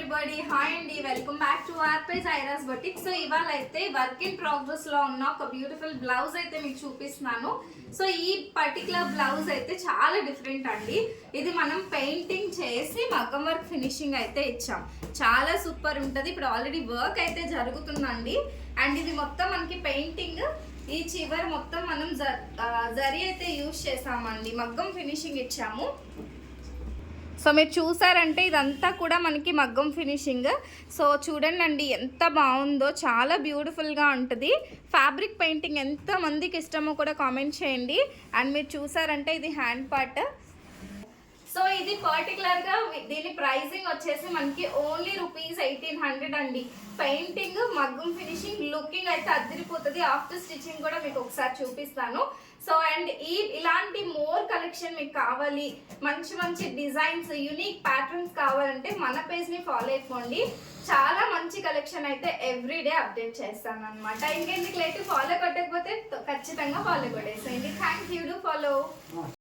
Everybody, hi అండి, welcome back to our page Airas boutique. So ఇవాళ అయితే వర్క్ ఇన్ ప్రోగ్రెస్ లో ఉన్న ఒక బ్యూటిఫుల్ బ్లౌజ్ అయితే మీకు చూపిస్తున్నాను. సో ఈ పర్టికులర్ బ్లౌజ్ అయితే చాలా డిఫరెంట్ అండి. ఇది మనం పెయింటింగ్ చేసి మగ్గం వర్క్ ఫినిషింగ్ అయితే ఇచ్చాం. చాలా సూపర్ ఉంటుంది. ఇప్పుడు ఆల్రెడీ వర్క్ అయితే జరుగుతుందండి. అండ్ ఇది మొత్తం మనకి పెయింటింగ్, ఈ చివరి మొత్తం మనం జరీ అయితే యూజ్ చేసామండి, మగ్గం ఫినిషింగ్ ఇచ్చాము. సో మీరు చూసారంటే ఇదంతా కూడా మనకి మగ్గం ఫినిషింగ్. సో చూడండి అండి ఎంత బాగుందో, చాలా బ్యూటిఫుల్గా ఉంటుంది. ఫ్యాబ్రిక్ పెయింటింగ్ ఎంత మందికి ఇష్టమో కూడా కామెంట్ చేయండి. అండ్ మీరు చూసారంటే ఇది హ్యాండ్ పార్ట్. సో ఇది పర్టికులర్గా దీని ప్రైజింగ్ వచ్చేసి మనకి ఓన్లీ ₹1800 అండి. పెయింటింగ్, మగ్గం ఫినిషింగ్, లుకింగ్ అయితే అదిరిపోతుంది. ఆఫ్టర్ స్టిచ్చింగ్ కూడా మీకు ఒకసారి చూపిస్తాను. సో అండ్ ఇలాంటి మోర్ కలెక్షన్ మీకు కావాలి, మంచి మంచి డిజైన్స్, యూనిక్ ప్యాటర్న్స్ కావాలంటే మన పేజ్ని ఫాలో అయిపోండి. చాలా మంచి కలెక్షన్ అయితే ఎవ్రీడే అప్డేట్ చేస్తాను అనమాట. ఇంకెందుకు లేట్, ఫాలో కొట్టకపోతే ఖచ్చితంగా ఫాలో కొట్టేసేయండి. Thank you to follow.